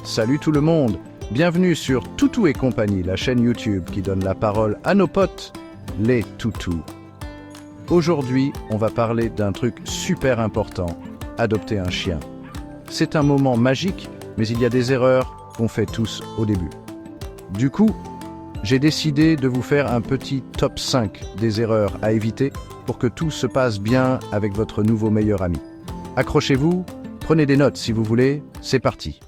Salut tout le monde, bienvenue sur Toutou et compagnie, la chaîne YouTube qui donne la parole à nos potes, les toutous. Aujourd'hui, on va parler d'un truc super important, adopter un chien. C'est un moment magique, mais il y a des erreurs qu'on fait tous au début. Du coup, j'ai décidé de vous faire un petit top 5 des erreurs à éviter pour que tout se passe bien avec votre nouveau meilleur ami. Accrochez-vous, prenez des notes si vous voulez, c'est parti.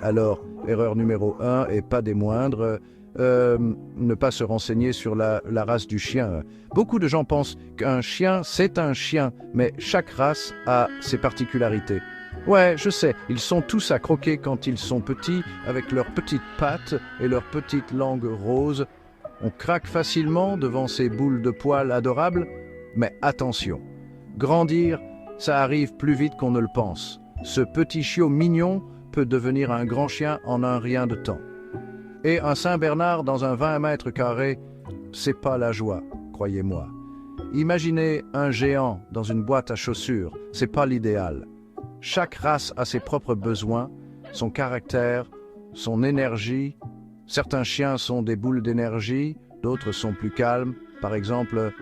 Alors, erreur numéro 1 et pas des moindres, ne pas se renseigner sur la race du chien. Beaucoup de gens pensent qu'un chien, c'est un chien, mais chaque race a ses particularités. Ouais, je sais, ils sont tous à croquer quand ils sont petits, avec leurs petites pattes et leurs petites langues roses. On craque facilement devant ces boules de poils adorables, mais attention, grandir, ça arrive plus vite qu'on ne le pense. Ce petit chiot mignon peut devenir un grand chien en un rien de temps. Et un Saint-Bernard dans un 20 mètres carrés, c'est pas la joie, croyez-moi. Imaginez un géant dans une boîte à chaussures, c'est pas l'idéal. Chaque race a ses propres besoins, son caractère, son énergie. Certains chiens sont des boules d'énergie, d'autres sont plus calmes. Par exemple,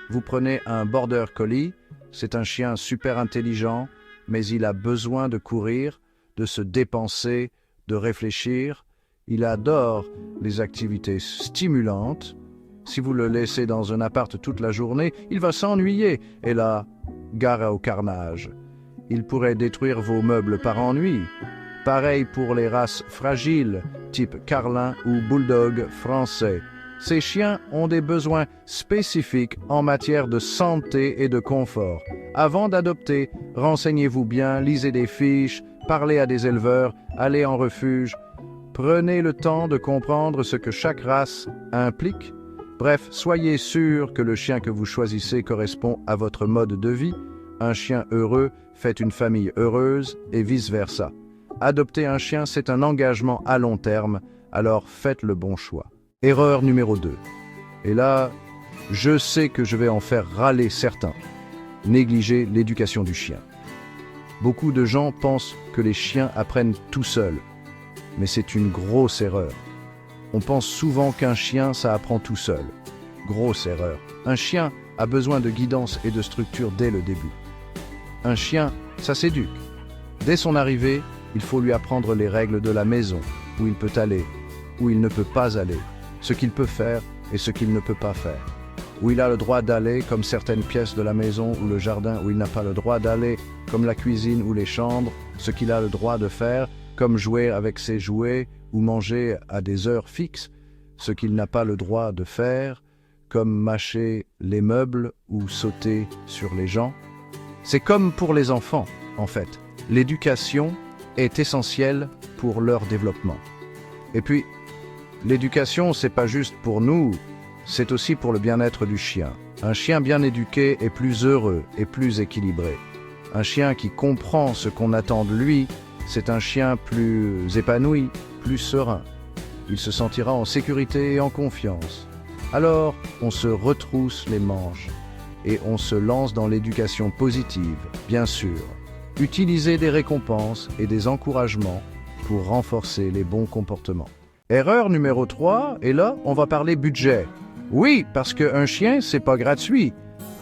vous prenez un Border Collie, c'est un chien super intelligent, mais il a besoin de courir, de se dépenser, de réfléchir. Il adore les activités stimulantes. Si vous le laissez dans un appart toute la journée, il va s'ennuyer et là, gare au carnage. Il pourrait détruire vos meubles par ennui. Pareil pour les races fragiles, type Carlin ou Bulldog français. Ces chiens ont des besoins spécifiques en matière de santé et de confort. Avant d'adopter, renseignez-vous bien, lisez des fiches, parlez à des éleveurs, allez en refuge. Prenez le temps de comprendre ce que chaque race implique. Bref, soyez sûr que le chien que vous choisissez correspond à votre mode de vie. Un chien heureux fait une famille heureuse et vice-versa. Adopter un chien, c'est un engagement à long terme, alors faites le bon choix. Erreur numéro 2. Et là, je sais que je vais en faire râler certains. Négliger l'éducation du chien. Beaucoup de gens pensent que les chiens apprennent tout seuls, mais c'est une grosse erreur. On pense souvent qu'un chien, ça apprend tout seul. Grosse erreur. Un chien a besoin de guidance et de structure dès le début. Un chien, ça s'éduque. Dès son arrivée, il faut lui apprendre les règles de la maison, où il peut aller, où il ne peut pas aller, ce qu'il peut faire et ce qu'il ne peut pas faire. Où il a le droit d'aller, comme certaines pièces de la maison ou le jardin, où il n'a pas le droit d'aller, comme la cuisine ou les chambres, ce qu'il a le droit de faire, comme jouer avec ses jouets ou manger à des heures fixes, ce qu'il n'a pas le droit de faire, comme mâcher les meubles ou sauter sur les gens. C'est comme pour les enfants, en fait. L'éducation est essentielle pour leur développement. Et puis, l'éducation, c'est pas juste pour nous, c'est aussi pour le bien-être du chien. Un chien bien éduqué est plus heureux et plus équilibré. Un chien qui comprend ce qu'on attend de lui, c'est un chien plus épanoui, plus serein. Il se sentira en sécurité et en confiance. Alors, on se retrousse les manches et on se lance dans l'éducation positive, bien sûr. Utilisez des récompenses et des encouragements pour renforcer les bons comportements. Erreur numéro 3, et là, on va parler budget. Oui, parce qu'un chien, c'est pas gratuit.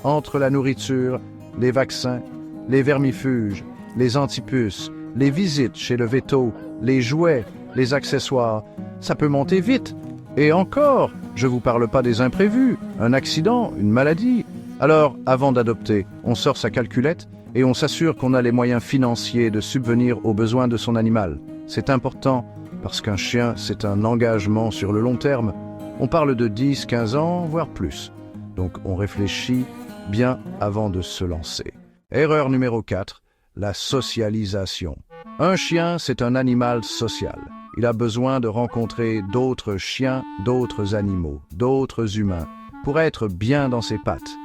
Entre la nourriture, les vaccins, les vermifuges, les antipuces, les visites chez le véto, les jouets, les accessoires, ça peut monter vite. Et encore, je vous parle pas des imprévus, un accident, une maladie. Alors, avant d'adopter, on sort sa calculette et on s'assure qu'on a les moyens financiers de subvenir aux besoins de son animal. C'est important parce qu'un chien, c'est un engagement sur le long terme. On parle de 10, 15 ans, voire plus. Donc on réfléchit bien avant de se lancer. Erreur numéro 4, la socialisation. Un chien, c'est un animal social. Il a besoin de rencontrer d'autres chiens, d'autres animaux, d'autres humains, pour être bien dans ses pattes.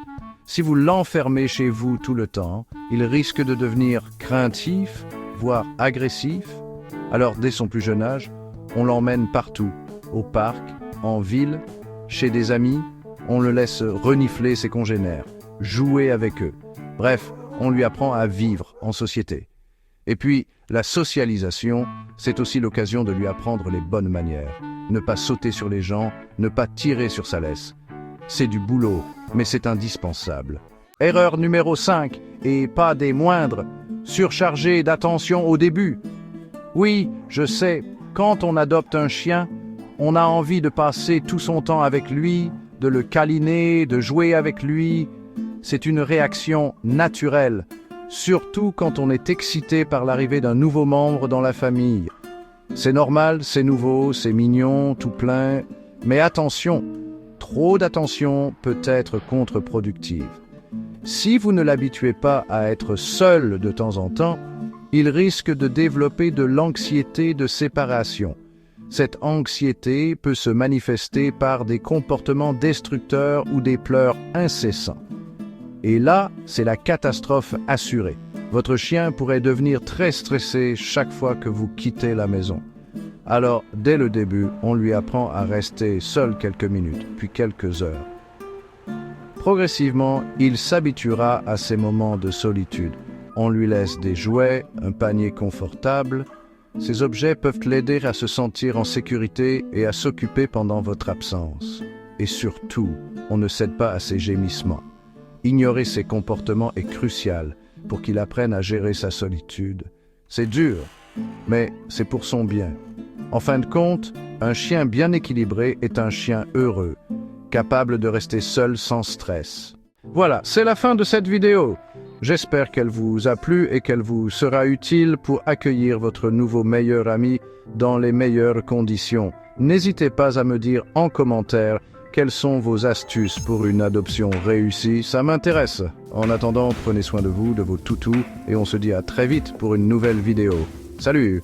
Si vous l'enfermez chez vous tout le temps, il risque de devenir craintif, voire agressif. Alors, dès son plus jeune âge, on l'emmène partout, au parc, en ville, chez des amis, on le laisse renifler ses congénères, jouer avec eux. Bref, on lui apprend à vivre en société. Et puis, La socialisation, c'est aussi l'occasion de lui apprendre les bonnes manières. Ne pas sauter sur les gens, ne pas tirer sur sa laisse. C'est du boulot, mais c'est indispensable. Erreur numéro 5, et pas des moindres, surcharger d'attention au début. Oui, je sais, quand on adopte un chien, on a envie de passer tout son temps avec lui, de le câliner, de jouer avec lui. C'est une réaction naturelle, surtout quand on est excité par l'arrivée d'un nouveau membre dans la famille. C'est normal, c'est nouveau, c'est mignon, tout plein, mais attention, trop d'attention peut être contre-productive. Si vous ne l'habituez pas à être seul de temps en temps, il risque de développer de l'anxiété de séparation. Cette anxiété peut se manifester par des comportements destructeurs ou des pleurs incessants. Et là, c'est la catastrophe assurée. Votre chien pourrait devenir très stressé chaque fois que vous quittez la maison. Alors, dès le début, on lui apprend à rester seul quelques minutes, puis quelques heures. Progressivement, il s'habituera à ces moments de solitude. On lui laisse des jouets, un panier confortable. Ces objets peuvent l'aider à se sentir en sécurité et à s'occuper pendant votre absence. Et surtout, on ne cède pas à ses gémissements. Ignorer ses comportements est crucial pour qu'il apprenne à gérer sa solitude. C'est dur, mais c'est pour son bien. En fin de compte, un chien bien équilibré est un chien heureux, capable de rester seul sans stress. Voilà, c'est la fin de cette vidéo. J'espère qu'elle vous a plu et qu'elle vous sera utile pour accueillir votre nouveau meilleur ami dans les meilleures conditions. N'hésitez pas à me dire en commentaire quelles sont vos astuces pour une adoption réussie, ça m'intéresse. En attendant, prenez soin de vous, de vos toutous, et on se dit à très vite pour une nouvelle vidéo. Salut!